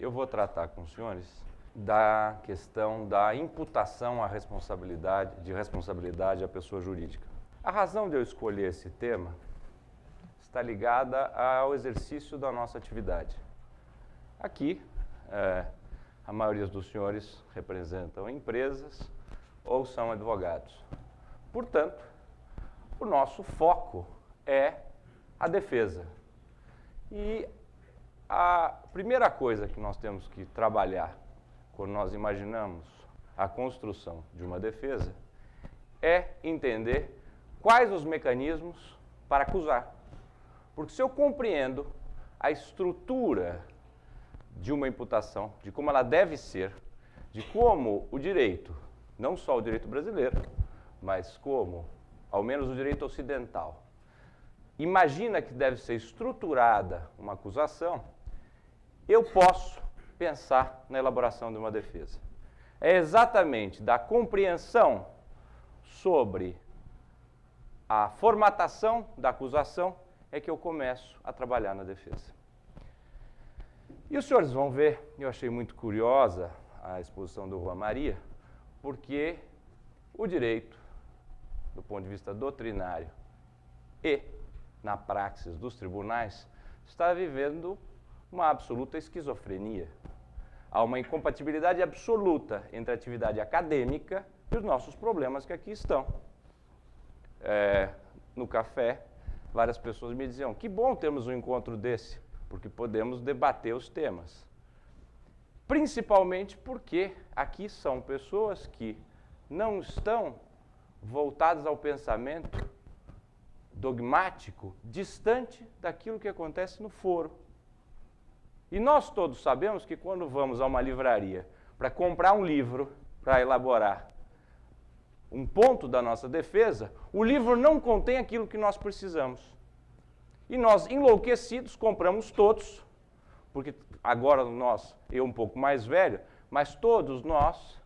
eu vou tratar com os senhores da questão da imputação à responsabilidade à pessoa jurídica. A razão de eu escolher esse tema está ligada ao exercício da nossa atividade. Aqui, a maioria dos senhores representam empresas ou são advogados. Portanto, o nosso foco é a defesa. E a primeira coisa que nós temos que trabalhar quando nós imaginamos a construção de uma defesa é entender quais os mecanismos para acusar. Porque se eu compreendo a estrutura de uma imputação, de como ela deve ser, de como o direito, não só o direito brasileiro, mas como, ao menos o direito ocidental, imagina que deve ser estruturada uma acusação, eu posso pensar na elaboração de uma defesa. É exatamente da compreensão sobre a formatação da acusação é que eu começo a trabalhar na defesa. E os senhores vão ver, eu achei muito curiosa a exposição do Juan Maria, porque o direito, do ponto de vista doutrinário e na praxis dos tribunais, está vivendo uma absoluta esquizofrenia. Há uma incompatibilidade absoluta entre a atividade acadêmica e os nossos problemas que aqui estão. No café, várias pessoas me diziam, que bom termos um encontro desse, porque podemos debater os temas. Principalmente porque aqui são pessoas que não estão voltadas ao pensamento dogmático, distante daquilo que acontece no foro. E nós todos sabemos que quando vamos a uma livraria para comprar um livro, para elaborar um ponto da nossa defesa, o livro não contém aquilo que nós precisamos. E nós, enlouquecidos, compramos todos, porque agora nós, eu um pouco mais velho, mas todos nós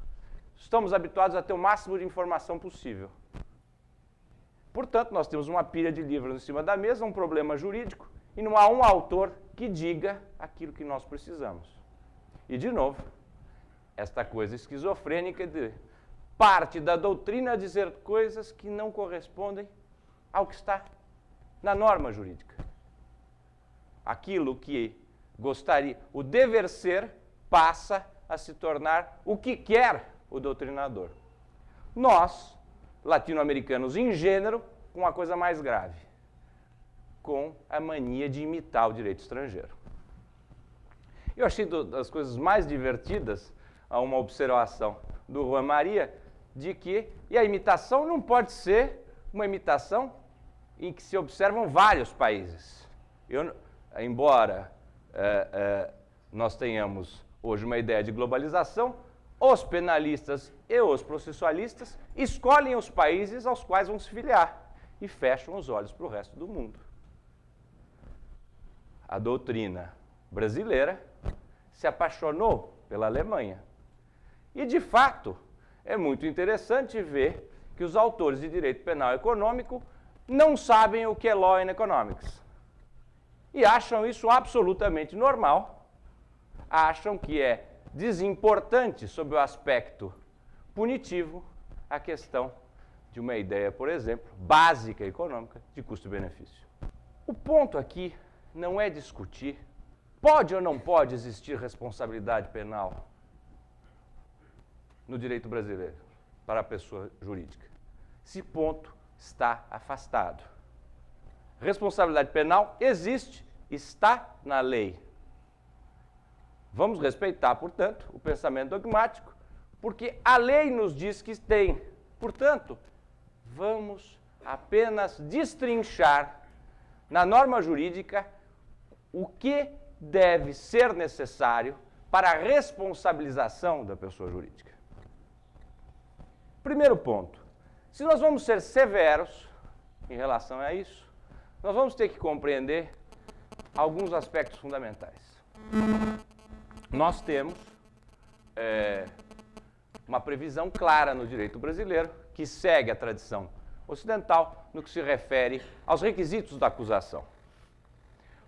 estamos habituados a ter o máximo de informação possível. Portanto, nós temos uma pilha de livros em cima da mesa, um problema jurídico, e não há um autor que diga aquilo que nós precisamos. E, de novo, esta coisa esquizofrênica de parte da doutrina dizer coisas que não correspondem ao que está na norma jurídica. Aquilo que gostaria, o dever ser, passa a se tornar o que quer o doutrinador. Nós, latino-americanos em gênero, com uma coisa mais grave, com a mania de imitar o direito estrangeiro. Eu achei das coisas mais divertidas uma observação do Juan Maria de que a imitação não pode ser uma imitação em que se observam vários países. Embora nós tenhamos hoje uma ideia de globalização, os penalistas e os processualistas escolhem os países aos quais vão se filiar e fecham os olhos para o resto do mundo. A doutrina brasileira se apaixonou pela Alemanha. E, de fato, é muito interessante ver que os autores de direito penal econômico não sabem o que é law and economics. E acham isso absolutamente normal, acham que é desimportante sob o aspecto punitivo a questão de uma ideia, por exemplo, básica econômica de custo-benefício. O ponto aqui não é discutir pode ou não pode existir responsabilidade penal no direito brasileiro para a pessoa jurídica. Esse ponto está afastado. Responsabilidade penal existe, está na lei. Vamos respeitar, portanto, o pensamento dogmático, porque a lei nos diz que tem. Portanto, vamos apenas destrinchar na norma jurídica o que deve ser necessário para a responsabilização da pessoa jurídica. Primeiro ponto, se nós vamos ser severos em relação a isso, nós vamos ter que compreender alguns aspectos fundamentais. Nós temos uma previsão clara no direito brasileiro que segue a tradição ocidental no que se refere aos requisitos da acusação.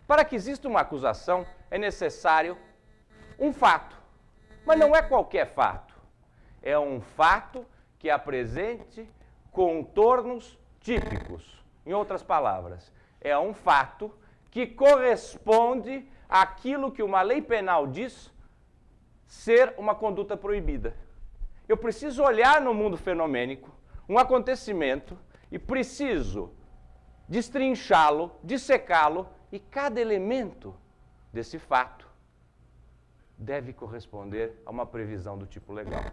Para que exista uma acusação, é necessário um fato. Mas não é qualquer fato. É um fato que apresente contornos típicos. Em outras palavras, é um fato que corresponde àquilo que uma lei penal diz ser uma conduta proibida. Eu preciso olhar no mundo fenomênico um acontecimento e preciso destrinchá-lo, dissecá-lo, e cada elemento desse fato deve corresponder a uma previsão do tipo legal.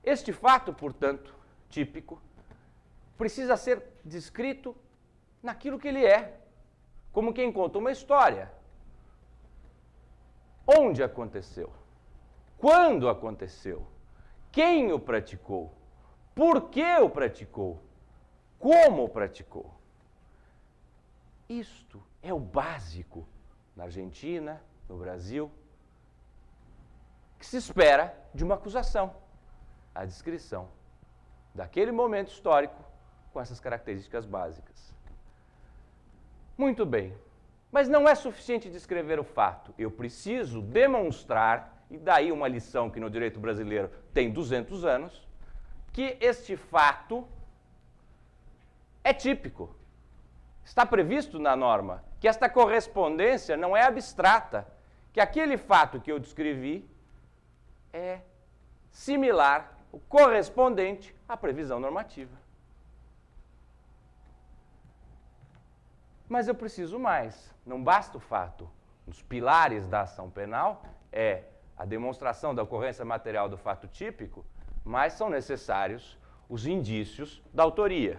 Este fato, portanto, típico, precisa ser descrito naquilo que ele é, como quem conta uma história. Onde aconteceu? Quando aconteceu? Quem o praticou? Por que o praticou? Como o praticou? Isto é o básico na Argentina, no Brasil, que se espera de uma acusação. A descrição daquele momento histórico com essas características básicas. Muito bem, mas não é suficiente descrever o fato. Eu preciso demonstrar, e daí uma lição que no direito brasileiro tem 200 anos, que este fato é típico. Está previsto na norma que esta correspondência não é abstrata, que aquele fato que eu descrevi é similar, correspondente à previsão normativa. Mas eu preciso mais. Não basta o fato. Os pilares da ação penal é a demonstração da ocorrência material do fato típico, mas são necessários os indícios da autoria.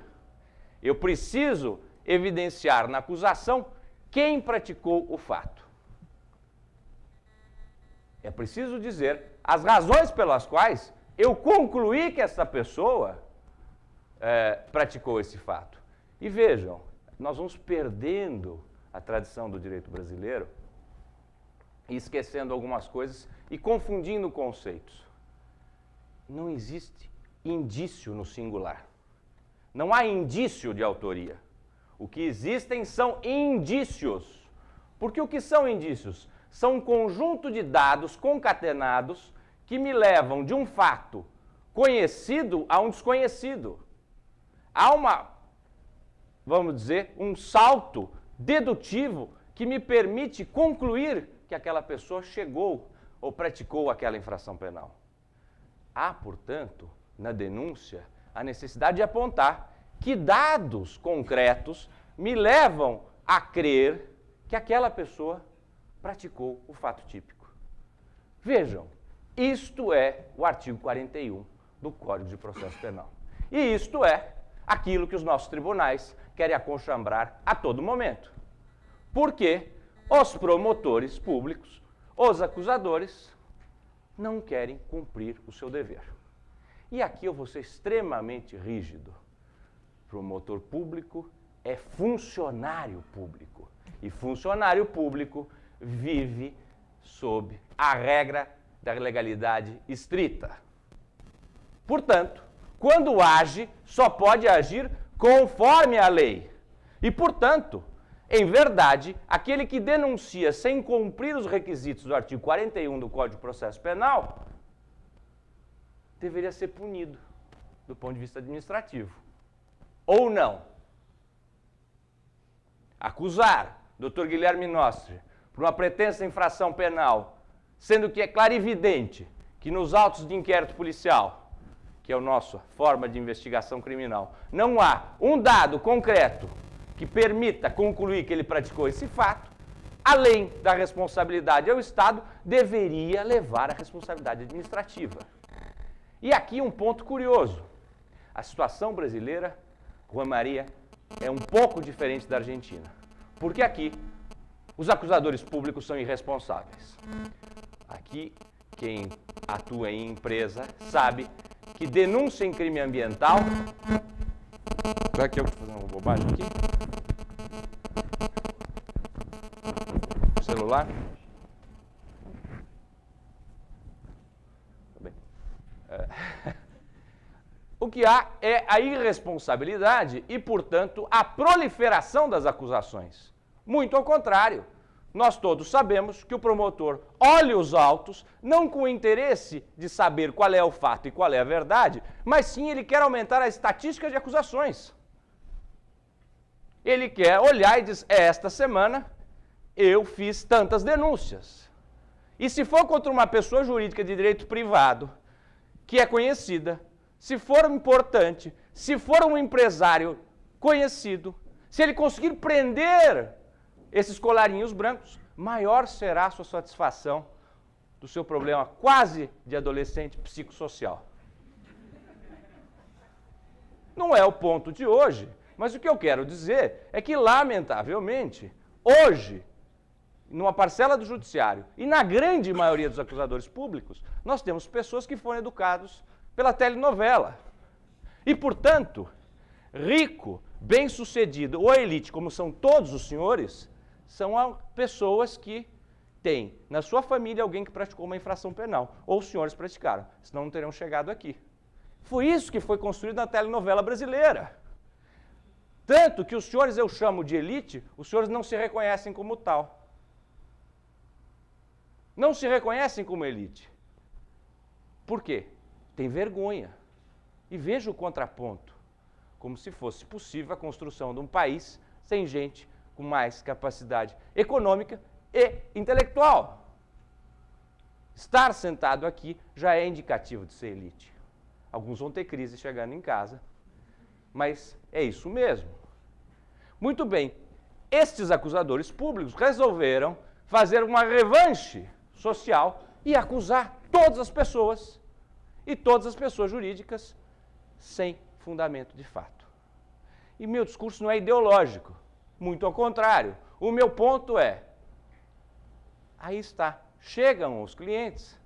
Eu preciso evidenciar na acusação quem praticou o fato. É preciso dizer as razões pelas quais eu concluí que essa pessoa praticou esse fato. E vejam, nós vamos perdendo a tradição do direito brasileiro e esquecendo algumas coisas e confundindo conceitos. Não existe indício no singular. Não há indício de autoria. O que existem são indícios. Porque o que são indícios? São um conjunto de dados concatenados que me levam de um fato conhecido a um desconhecido. Há vamos dizer, um salto dedutivo que me permite concluir que aquela pessoa chegou ou praticou aquela infração penal. Há, portanto, na denúncia, a necessidade de apontar que dados concretos me levam a crer que aquela pessoa praticou o fato típico. Vejam, isto é o artigo 41 do Código de Processo Penal. E isto é aquilo que os nossos tribunais querem aconchambrar a todo momento. Porque os promotores públicos, os acusadores, não querem cumprir o seu dever. E aqui eu vou ser extremamente rígido. Promotor público é funcionário público. E funcionário público vive sob a regra da legalidade estrita. Portanto, quando age, só pode agir conforme a lei. E, portanto, em verdade, aquele que denuncia sem cumprir os requisitos do artigo 41 do Código de Processo Penal deveria ser punido do ponto de vista administrativo. Ou não. Acusar Dr. Guilherme Nostri por uma pretensa infração penal, sendo que é clarividente que nos autos de inquérito policial, que é a nossa forma de investigação criminal, não há um dado concreto que permita concluir que ele praticou esse fato, além da responsabilidade ao Estado, deveria levar à responsabilidade administrativa. E aqui um ponto curioso. A situação brasileira, Juan Maria, é um pouco diferente da Argentina. Porque aqui, os acusadores públicos são irresponsáveis. Aqui, quem atua em empresa sabe que denúncia em crime ambiental... Será que eu estou fazendo uma bobagem aqui? O celular? Tá bem. O que há é a irresponsabilidade e, portanto, a proliferação das acusações. Muito ao contrário. nós todos sabemos que o promotor olha os autos, não com o interesse de saber qual é o fato e qual é a verdade, mas sim ele quer aumentar a estatística de acusações. Ele quer olhar e diz, esta semana eu fiz tantas denúncias. E se for contra uma pessoa jurídica de direito privado, que é conhecida, se for importante, se for um empresário conhecido, se ele conseguir prender esses colarinhos brancos, maior será a sua satisfação do seu problema quase de adolescente psicossocial. Não é o ponto de hoje, mas o que eu quero dizer é que, lamentavelmente, hoje, numa parcela do judiciário e na grande maioria dos acusadores públicos, nós temos pessoas que foram educados pela telenovela. E, portanto, rico, bem-sucedido ou elite, como são todos os senhores, são pessoas que têm na sua família alguém que praticou uma infração penal, ou os senhores praticaram, senão não teriam chegado aqui. Foi isso que foi construído na telenovela brasileira. Tanto que os senhores eu chamo de elite, os senhores não se reconhecem como tal. Não se reconhecem como elite. Por quê? Tem vergonha. E veja o contraponto. Como se fosse possível a construção de um país sem gente com mais capacidade econômica e intelectual. Estar sentado aqui já é indicativo de ser elite. Alguns vão ter crise chegando em casa, mas é isso mesmo. Muito bem, estes acusadores públicos resolveram fazer uma revanche social e acusar todas as pessoas e todas as pessoas jurídicas sem fundamento de fato. E meu discurso não é ideológico, muito ao contrário. O meu ponto é, aí está, chegam os clientes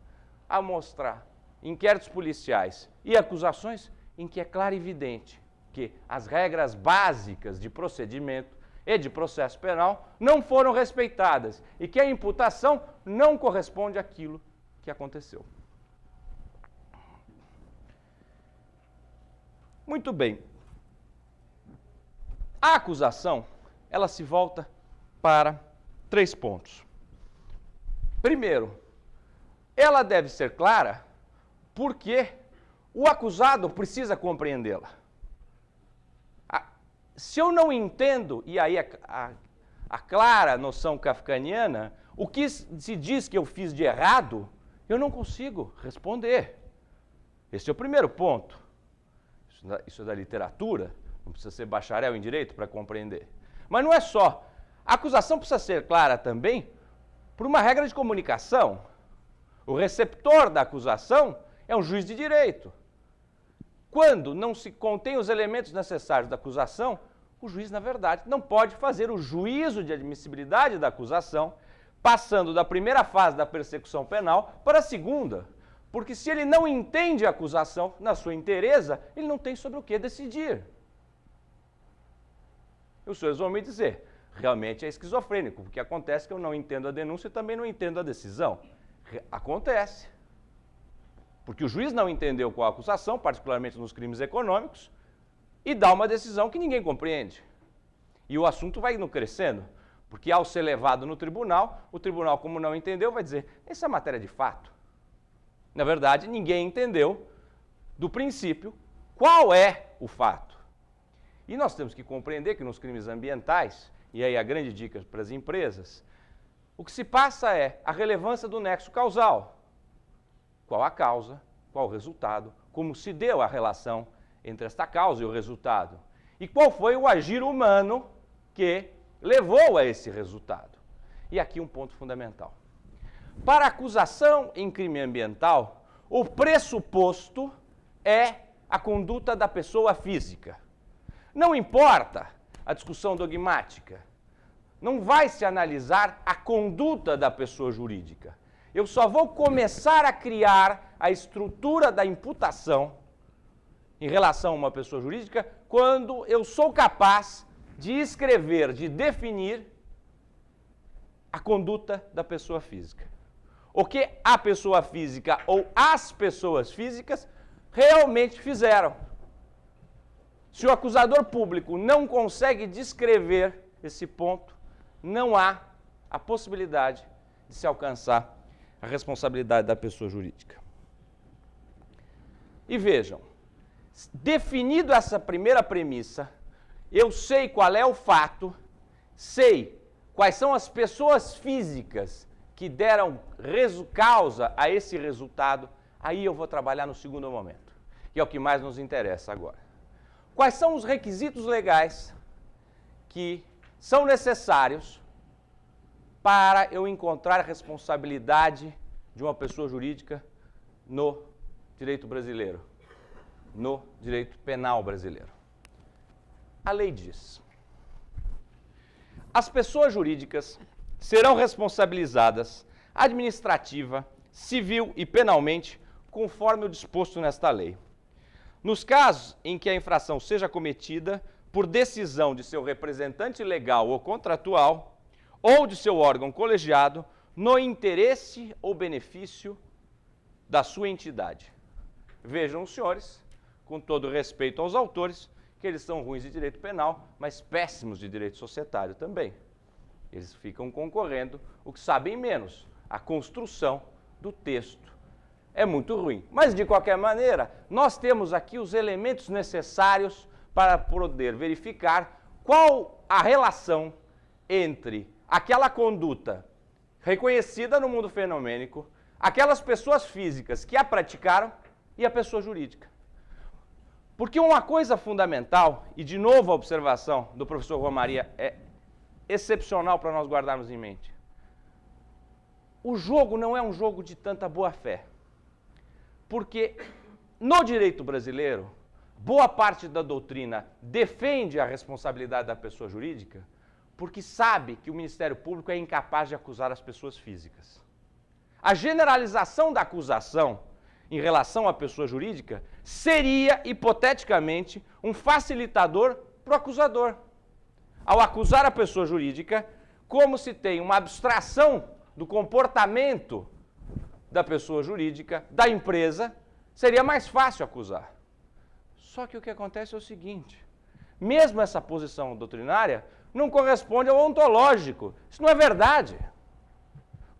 a mostrar inquéritos policiais e acusações em que é claro e evidente que as regras básicas de procedimento e de processo penal não foram respeitadas e que a imputação não corresponde àquilo que aconteceu. Muito bem. A acusação, ela se volta para 3 pontos. Primeiro, ela deve ser clara porque o acusado precisa compreendê-la. Se eu não entendo, e aí a clara noção kafkaniana, o que se diz que eu fiz de errado, eu não consigo responder. Esse é o primeiro ponto. Isso é da literatura, não precisa ser bacharel em direito para compreender. Mas não é só. A acusação precisa ser clara também por uma regra de comunicação. O receptor da acusação é um juiz de direito. Quando não se contém os elementos necessários da acusação, o juiz, na verdade, não pode fazer o juízo de admissibilidade da acusação, passando da primeira fase da persecução penal para a segunda. Porque se ele não entende a acusação na sua inteireza, ele não tem sobre o que decidir. Os senhores vão me dizer, realmente é esquizofrênico, porque acontece que eu não entendo a denúncia e também não entendo a decisão. Acontece. Porque o juiz não entendeu qual a acusação, particularmente nos crimes econômicos, e dá uma decisão que ninguém compreende. E o assunto vai indo crescendo, porque ao ser levado no tribunal, o tribunal, como não entendeu, vai dizer, essa é matéria de fato. Na verdade, ninguém entendeu, do princípio, qual é o fato. E nós temos que compreender que nos crimes ambientais, e aí a grande dica para as empresas, o que se passa é a relevância do nexo causal. Qual a causa, qual o resultado, como se deu a relação entre esta causa e o resultado. E qual foi o agir humano que levou a esse resultado. E aqui um ponto fundamental. Para a acusação em crime ambiental, o pressuposto é a conduta da pessoa física. Não importa a discussão dogmática. Não vai se analisar a conduta da pessoa jurídica. Eu só vou começar a criar a estrutura da imputação em relação a uma pessoa jurídica quando eu sou capaz de escrever, de definir a conduta da pessoa física. O que a pessoa física ou as pessoas físicas realmente fizeram. Se o acusador público não consegue descrever esse ponto, não há a possibilidade de se alcançar a responsabilidade da pessoa jurídica. E vejam, definido essa primeira premissa, eu sei qual é o fato, sei quais são as pessoas físicas que deram causa a esse resultado, aí eu vou trabalhar no segundo momento, que é o que mais nos interessa agora. Quais são os requisitos legais que são necessários para eu encontrar a responsabilidade de uma pessoa jurídica no direito brasileiro, no direito penal brasileiro? A lei diz: as pessoas jurídicas serão responsabilizadas administrativa, civil e penalmente, conforme o disposto nesta lei. Nos casos em que a infração seja cometida por decisão de seu representante legal ou contratual, ou de seu órgão colegiado, no interesse ou benefício da sua entidade. Vejam os senhores, com todo respeito aos autores, que eles são ruins de direito penal, mas péssimos de direito societário também. Eles ficam concorrendo o que sabem menos, a construção do texto. É muito ruim. Mas, de qualquer maneira, nós temos aqui os elementos necessários para poder verificar qual a relação entre aquela conduta reconhecida no mundo fenomênico, aquelas pessoas físicas que a praticaram e a pessoa jurídica. Porque uma coisa fundamental, e de novo a observação do professor Romaria é excepcional para nós guardarmos em mente. O jogo não é um jogo de tanta boa-fé. Porque no direito brasileiro, boa parte da doutrina defende a responsabilidade da pessoa jurídica porque sabe que o Ministério Público é incapaz de acusar as pessoas físicas. A generalização da acusação em relação à pessoa jurídica seria, hipoteticamente, um facilitador para o acusador. Ao acusar a pessoa jurídica, como se tem uma abstração do comportamento da pessoa jurídica, da empresa, seria mais fácil acusar. Só que o que acontece é o seguinte, mesmo essa posição doutrinária não corresponde ao ontológico. Isso não é verdade.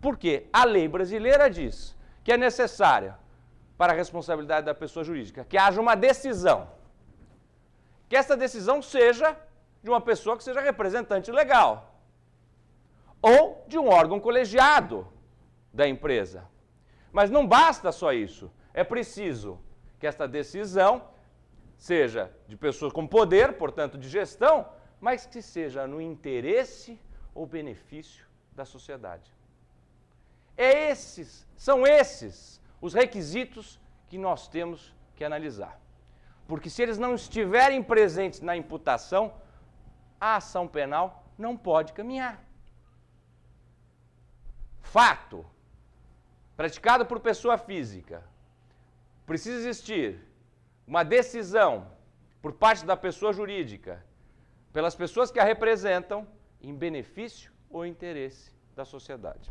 Porque a lei brasileira diz que é necessária para a responsabilidade da pessoa jurídica que haja uma decisão. Que essa decisão seja de uma pessoa que seja representante legal. Ou de um órgão colegiado da empresa. Mas não basta só isso. É preciso que esta decisão seja de pessoas com poder, portanto de gestão, mas que seja no interesse ou benefício da sociedade. São esses os requisitos que nós temos que analisar. Porque se eles não estiverem presentes na imputação, a ação penal não pode caminhar. Fato praticado por pessoa física. Precisa existir uma decisão por parte da pessoa jurídica, pelas pessoas que a representam, em benefício ou interesse da sociedade.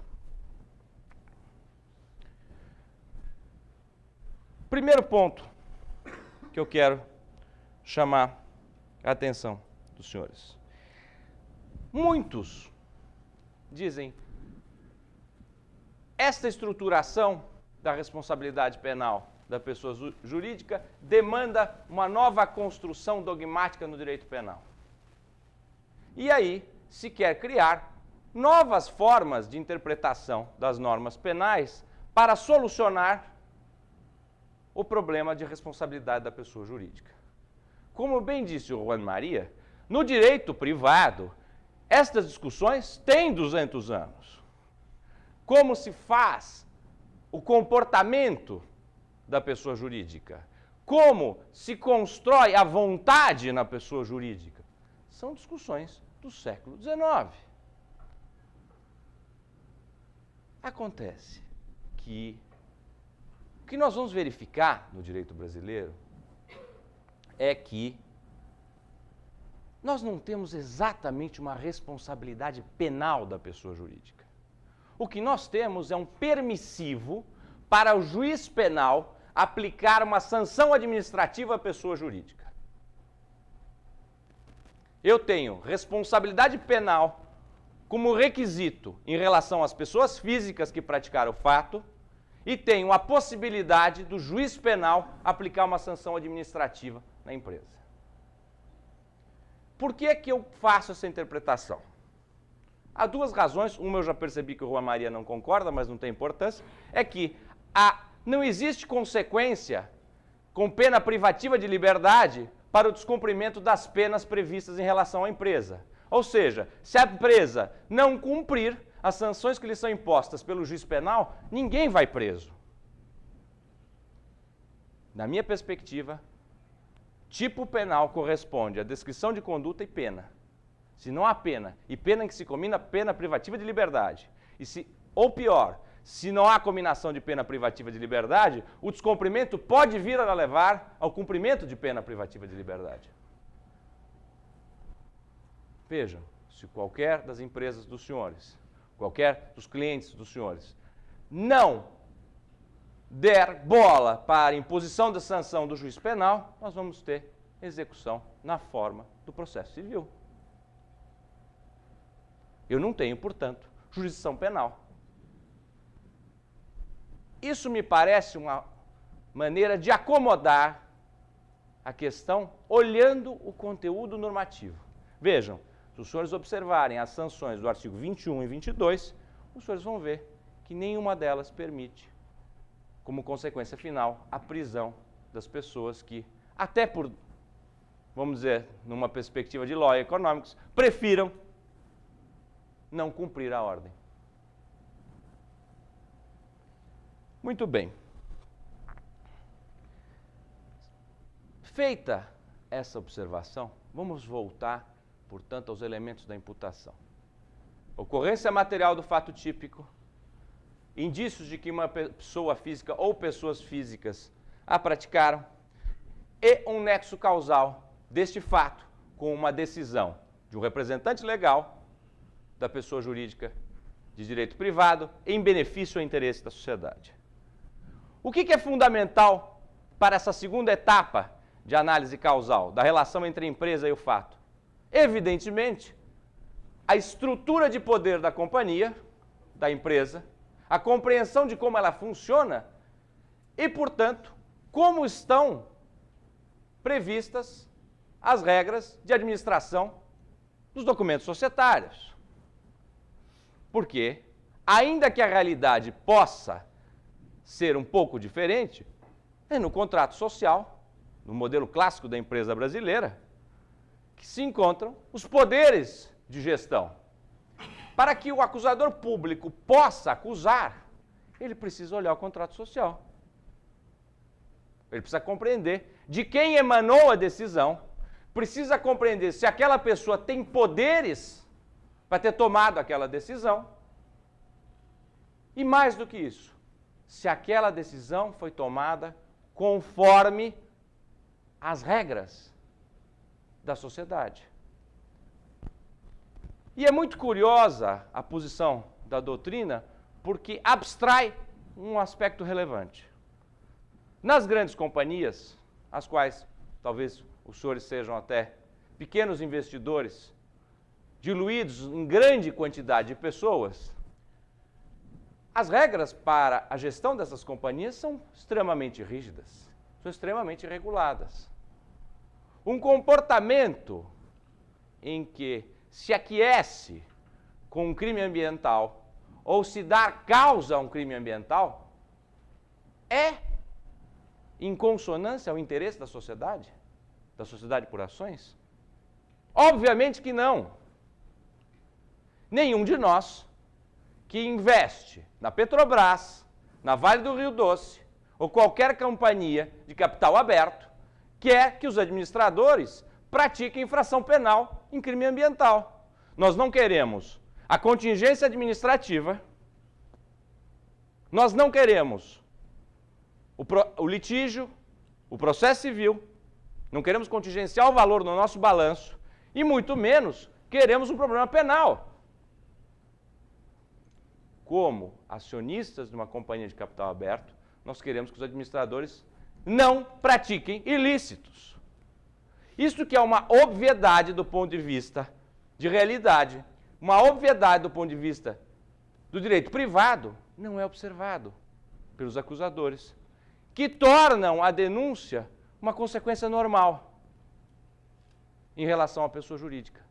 Primeiro ponto que eu quero chamar a atenção dos senhores. Muitos dizem esta estruturação da responsabilidade penal da pessoa jurídica demanda uma nova construção dogmática no direito penal. E aí se quer criar novas formas de interpretação das normas penais para solucionar o problema de responsabilidade da pessoa jurídica. Como bem disse o Juan Maria, no direito privado, estas discussões têm 200 anos. Como se faz o comportamento da pessoa jurídica? Como se constrói a vontade na pessoa jurídica? São discussões do século XIX. Acontece que o que nós vamos verificar no direito brasileiro é que nós não temos exatamente uma responsabilidade penal da pessoa jurídica. O que nós temos é um permissivo para o juiz penal aplicar uma sanção administrativa à pessoa jurídica. Eu tenho responsabilidade penal como requisito em relação às pessoas físicas que praticaram o fato e tenho a possibilidade do juiz penal aplicar uma sanção administrativa na empresa. Por que que eu faço essa interpretação? Há duas razões, uma eu já percebi que o Juan Maria não concorda, mas não tem importância, é que não existe consequência com pena privativa de liberdade para o descumprimento das penas previstas em relação à empresa. Ou seja, se a empresa não cumprir as sanções que lhe são impostas pelo juiz penal, ninguém vai preso. Na minha perspectiva, tipo penal corresponde à descrição de conduta e pena. Se não há pena, e pena em que se combina pena privativa de liberdade, ou pior, se não há combinação de pena privativa de liberdade, o descumprimento pode vir a levar ao cumprimento de pena privativa de liberdade. Vejam, se qualquer das empresas dos senhores, qualquer dos clientes dos senhores, não der bola para a imposição da sanção do juiz penal, nós vamos ter execução na forma do processo civil. Eu não tenho, portanto, jurisdição penal. Isso me parece uma maneira de acomodar a questão olhando o conteúdo normativo. Vejam, se os senhores observarem as sanções do artigo 21 e 22, os senhores vão ver que nenhuma delas permite, como consequência final, a prisão das pessoas que, até por, vamos dizer, numa perspectiva de law economics, prefiram não cumprir a ordem. Muito bem. Feita essa observação, vamos voltar, portanto, aos elementos da imputação. Ocorrência material do fato típico, indícios de que uma pessoa física ou pessoas físicas a praticaram, e um nexo causal deste fato com uma decisão de um representante legal da pessoa jurídica de direito privado em benefício ou interesse da sociedade. O que é fundamental para essa segunda etapa de análise causal, da relação entre a empresa e o fato? Evidentemente, a estrutura de poder da companhia, da empresa, a compreensão de como ela funciona e, portanto, como estão previstas as regras de administração dos documentos societários. Porque, ainda que a realidade possa ser um pouco diferente, é no contrato social, no modelo clássico da empresa brasileira, que se encontram os poderes de gestão. Para que o acusador público possa acusar, ele precisa olhar o contrato social. Ele precisa compreender de quem emanou a decisão, precisa compreender se aquela pessoa tem poderes para ter tomado aquela decisão. E mais do que isso, se aquela decisão foi tomada conforme as regras da sociedade. E é muito curiosa a posição da doutrina, porque abstrai um aspecto relevante. Nas grandes companhias, as quais talvez os senhores sejam até pequenos investidores, diluídos em grande quantidade de pessoas, as regras para a gestão dessas companhias são extremamente rígidas, são extremamente reguladas. Um comportamento em que se aquece com um crime ambiental ou se dar causa a um crime ambiental é em consonância ao interesse da sociedade por ações? Obviamente que não. Nenhum de nós que investe na Petrobras, na Vale do Rio Doce ou qualquer companhia de capital aberto quer que os administradores pratiquem infração penal em crime ambiental. Nós não queremos a contingência administrativa, nós não queremos o litígio, o processo civil, não queremos contingenciar o valor no nosso balanço e muito menos queremos um problema penal. Como acionistas de uma companhia de capital aberto, nós queremos que os administradores não pratiquem ilícitos. Isso que é uma obviedade do ponto de vista de realidade, uma obviedade do ponto de vista do direito privado, não é observado pelos acusadores, que tornam a denúncia uma consequência normal em relação à pessoa jurídica.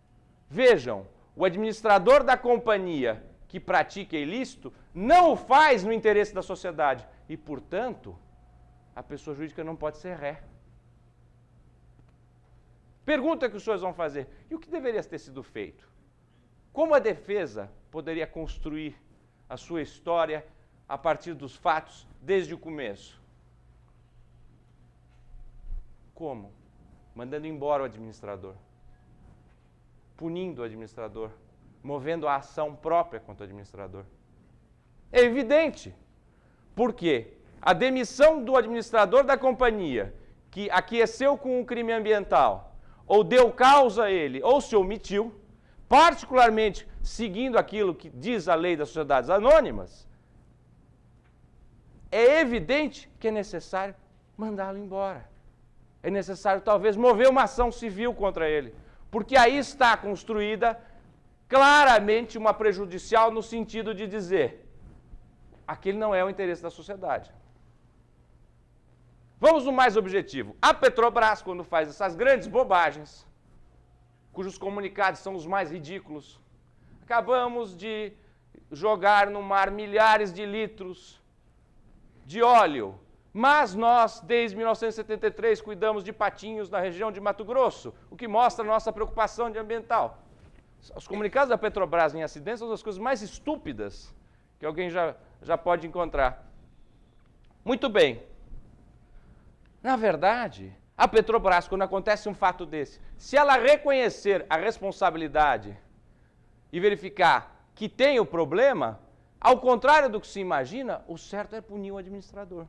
Vejam, o administrador da companhia que pratica ilícito não o faz no interesse da sociedade e, portanto, a pessoa jurídica não pode ser ré. Pergunta que os senhores vão fazer: e o que deveria ter sido feito? Como a defesa poderia construir a sua história a partir dos fatos desde o começo? Como? Mandando embora o administrador, punindo o administrador, movendo a ação própria contra o administrador. É evidente, porque a demissão do administrador da companhia, que aqueceu com um crime ambiental, ou deu causa a ele, ou se omitiu, particularmente seguindo aquilo que diz a lei das sociedades anônimas, é evidente que é necessário mandá-lo embora. É necessário, talvez, mover uma ação civil contra ele, porque aí está construída claramente uma prejudicial no sentido de dizer: aquele não é o interesse da sociedade. Vamos no mais objetivo. A Petrobras, quando faz essas grandes bobagens, cujos comunicados são os mais ridículos, acabamos de jogar no mar milhares de litros de óleo, mas nós, desde 1973, cuidamos de patinhos na região de Mato Grosso, o que mostra a nossa preocupação ambiental. Os comunicados da Petrobras em acidentes são das coisas mais estúpidas que alguém já pode encontrar. Muito bem. Na verdade, a Petrobras, quando acontece um fato desse, se ela reconhecer a responsabilidade e verificar que tem o problema, ao contrário do que se imagina, o certo é punir o administrador.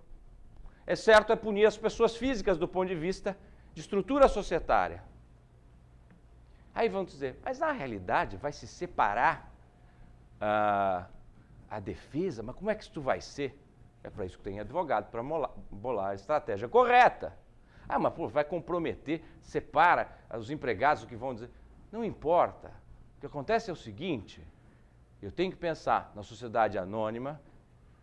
É certo é punir as pessoas físicas do ponto de vista de estrutura societária. Aí vão dizer, mas na realidade vai se separar a defesa, mas como é que isso vai ser? É para isso que tem advogado, para bolar a estratégia correta. Ah, mas pô, vai comprometer, separa os empregados, o que vão dizer. Não importa. O que acontece é o seguinte, eu tenho que pensar na sociedade anônima,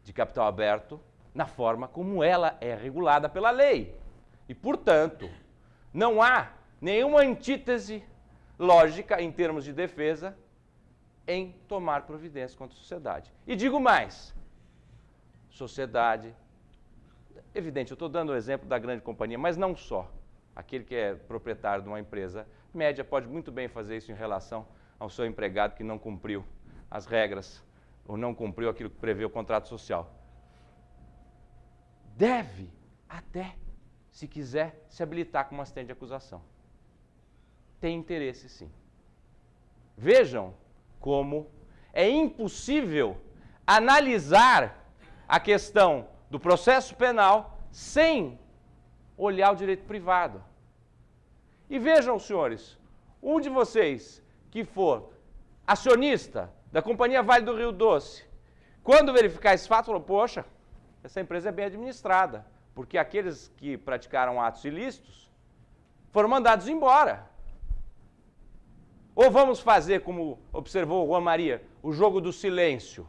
de capital aberto, na forma como ela é regulada pela lei. E, portanto, não há nenhuma antítese lógica em termos de defesa em tomar providência contra a sociedade. E digo mais, sociedade, evidente, eu estou dando o exemplo da grande companhia, mas não só. Aquele que é proprietário de uma empresa média pode muito bem fazer isso em relação ao seu empregado que não cumpriu as regras ou não cumpriu aquilo que prevê o contrato social. Deve até, se quiser, se habilitar como assistente de acusação. Tem interesse, sim. Vejam como é impossível analisar a questão do processo penal sem olhar o direito privado. E vejam, senhores, um de vocês que for acionista da Companhia Vale do Rio Doce, quando verificar esse fato, falou, poxa, essa empresa é bem administrada, porque aqueles que praticaram atos ilícitos foram mandados embora. Ou vamos fazer, como observou o Juan Maria, o jogo do silêncio.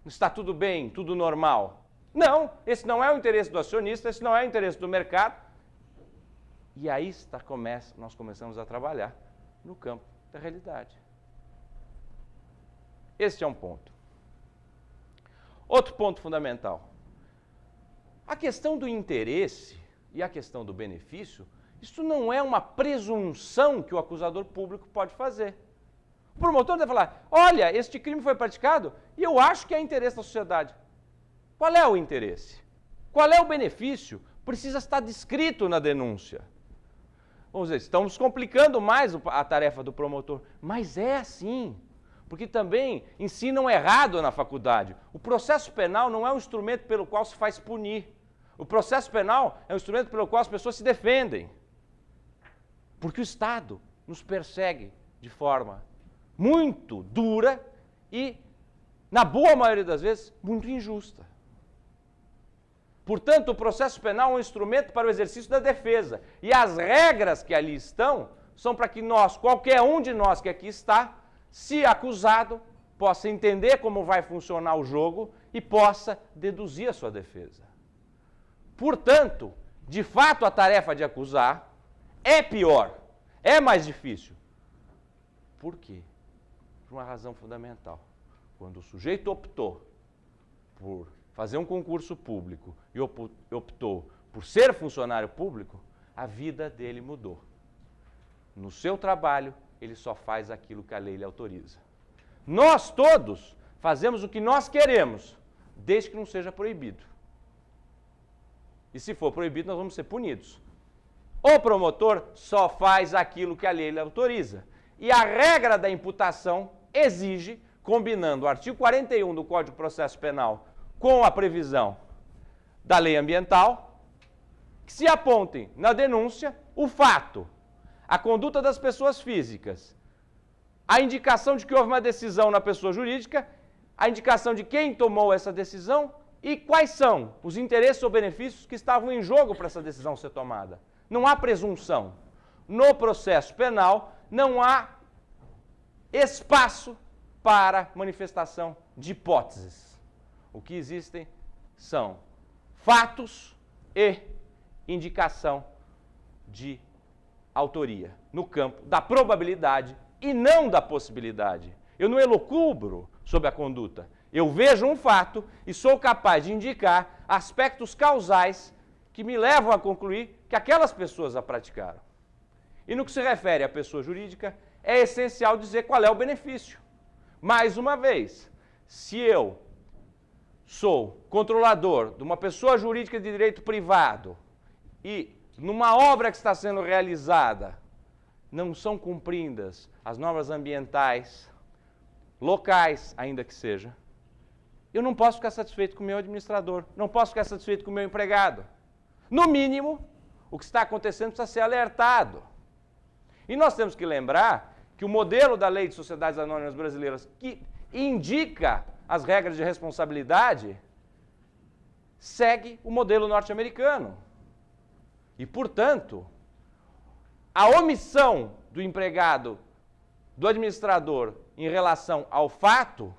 Está tudo bem, tudo normal. Não, esse não é o interesse do acionista, esse não é o interesse do mercado. E aí nós começamos a trabalhar no campo da realidade. Este é um ponto. Outro ponto fundamental. A questão do interesse e a questão do benefício, isso não é uma presunção que o acusador público pode fazer. O promotor deve falar, olha, este crime foi praticado e eu acho que é interesse da sociedade. Qual é o interesse? Qual é o benefício? Precisa estar descrito na denúncia. Vamos dizer, estamos complicando mais a tarefa do promotor, mas é assim. Porque também ensinam errado na faculdade. O processo penal não é um instrumento pelo qual se faz punir. O processo penal é um instrumento pelo qual as pessoas se defendem. Porque o Estado nos persegue de forma muito dura e, na boa maioria das vezes, muito injusta. Portanto, o processo penal é um instrumento para o exercício da defesa. E as regras que ali estão são para que nós, qualquer um de nós que aqui está, se acusado, possa entender como vai funcionar o jogo e possa deduzir a sua defesa. Portanto, de fato, a tarefa de acusar é pior, é mais difícil. Por quê? Por uma razão fundamental. Quando o sujeito optou por fazer um concurso público e optou por ser funcionário público, a vida dele mudou. No seu trabalho, ele só faz aquilo que a lei lhe autoriza. Nós todos fazemos o que nós queremos, desde que não seja proibido. E se for proibido, nós vamos ser punidos. O promotor só faz aquilo que a lei lhe autoriza. E a regra da imputação exige, combinando o artigo 41 do Código de Processo Penal com a previsão da lei ambiental, que se apontem na denúncia o fato, a conduta das pessoas físicas, a indicação de que houve uma decisão na pessoa jurídica, a indicação de quem tomou essa decisão e quais são os interesses ou benefícios que estavam em jogo para essa decisão ser tomada. Não há presunção. No processo penal, não há espaço para manifestação de hipóteses. O que existem são fatos e indicação de autoria, no campo da probabilidade e não da possibilidade. Eu não elocubro sobre a conduta. Eu vejo um fato e sou capaz de indicar aspectos causais que me levam a concluir que aquelas pessoas a praticaram. E no que se refere à pessoa jurídica, é essencial dizer qual é o benefício. Mais uma vez, se eu sou controlador de uma pessoa jurídica de direito privado e numa obra que está sendo realizada não são cumpridas as normas ambientais locais, ainda que seja, eu não posso ficar satisfeito com o meu administrador, não posso ficar satisfeito com o meu empregado. No mínimo, o que está acontecendo precisa ser alertado. E nós temos que lembrar que o modelo da Lei de Sociedades Anônimas Brasileiras, que indica as regras de responsabilidade, segue o modelo norte-americano. E, portanto, a omissão do empregado, do administrador, em relação ao fato,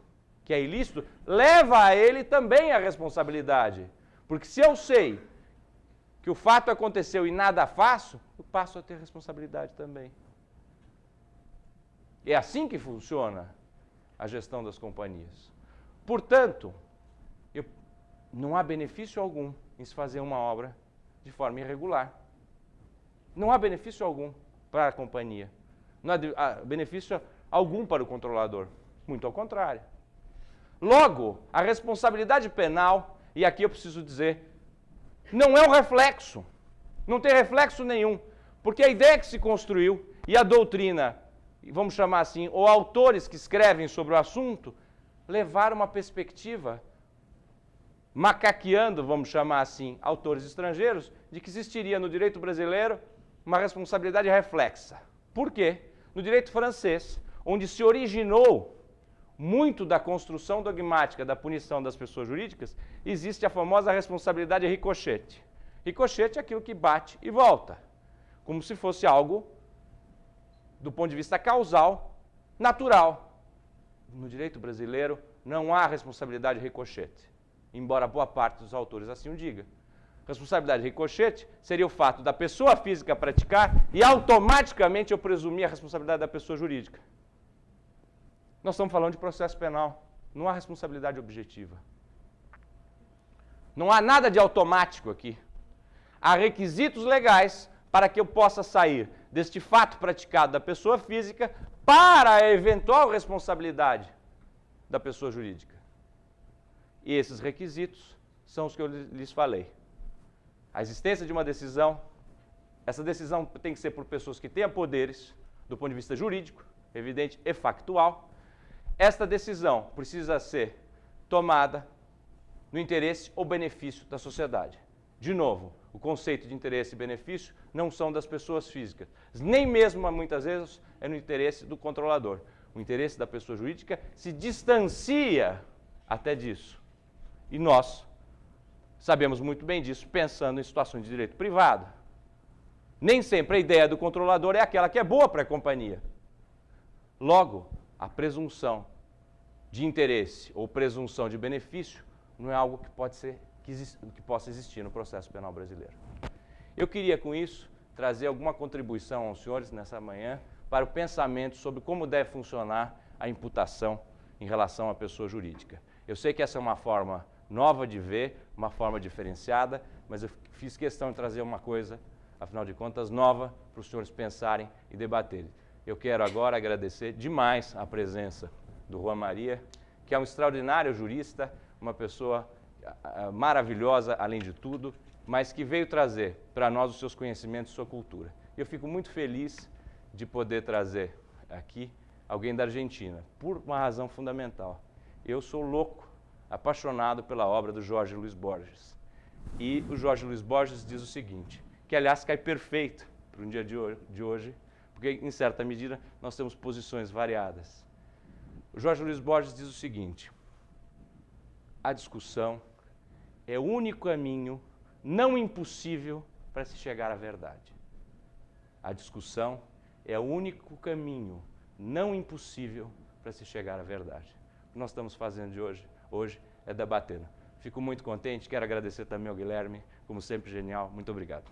que é ilícito, leva a ele também a responsabilidade. Porque se eu sei que o fato aconteceu e nada faço, eu passo a ter responsabilidade também. É assim que funciona a gestão das companhias. Portanto, não há benefício algum em se fazer uma obra de forma irregular. Não há benefício algum para a companhia. Não há benefício algum para o controlador. Muito ao contrário. Logo, a responsabilidade penal, e aqui eu preciso dizer, não é um reflexo. Não tem reflexo nenhum. Porque a ideia que se construiu e a doutrina, vamos chamar assim, ou autores que escrevem sobre o assunto, levaram uma perspectiva macaqueando, vamos chamar assim, autores estrangeiros, de que existiria no direito brasileiro uma responsabilidade reflexa. Por quê? No direito francês, onde se originou muito da construção dogmática da punição das pessoas jurídicas, existe a famosa responsabilidade ricochete. Ricochete é aquilo que bate e volta, como se fosse algo, do ponto de vista causal, natural. No direito brasileiro, não há responsabilidade ricochete, embora boa parte dos autores assim o diga. Responsabilidade ricochete seria o fato da pessoa física praticar e automaticamente eu presumir a responsabilidade da pessoa jurídica. Nós estamos falando de processo penal, não há responsabilidade objetiva. Não há nada de automático aqui. Há requisitos legais para que eu possa sair deste fato praticado da pessoa física para a eventual responsabilidade da pessoa jurídica. E esses requisitos são os que eu lhes falei. A existência de uma decisão, essa decisão tem que ser por pessoas que tenham poderes, do ponto de vista jurídico, evidente e factual. Esta decisão precisa ser tomada no interesse ou benefício da sociedade. De novo, o conceito de interesse e benefício não são das pessoas físicas, nem mesmo, muitas vezes, é no interesse do controlador. O interesse da pessoa jurídica se distancia até disso. E nós sabemos muito bem disso, pensando em situações de direito privado. Nem sempre a ideia do controlador é aquela que é boa para a companhia. Logo, a presunção de interesse ou presunção de benefício não é algo que possa existir no processo penal brasileiro. Eu queria, com isso, trazer alguma contribuição aos senhores nessa manhã para o pensamento sobre como deve funcionar a imputação em relação à pessoa jurídica. Eu sei que essa é uma forma nova de ver, uma forma diferenciada, mas eu fiz questão de trazer uma coisa, afinal de contas, nova para os senhores pensarem e debaterem. Eu quero agora agradecer demais a presença do Juan Maria, que é um extraordinário jurista, uma pessoa maravilhosa, além de tudo, mas que veio trazer para nós os seus conhecimentos e sua cultura. Eu fico muito feliz de poder trazer aqui alguém da Argentina, por uma razão fundamental. Eu sou louco, apaixonado pela obra do Jorge Luis Borges. E o Jorge Luis Borges diz o seguinte, que aliás cai perfeito para um dia de hoje, porque em certa medida nós temos posições variadas. O Jorge Luis Borges diz o seguinte, a discussão é o único caminho não impossível para se chegar à verdade. A discussão é o único caminho não impossível para se chegar à verdade. O que nós estamos fazendo hoje é debatendo. Fico muito contente, quero agradecer também ao Guilherme, como sempre genial. Muito obrigado.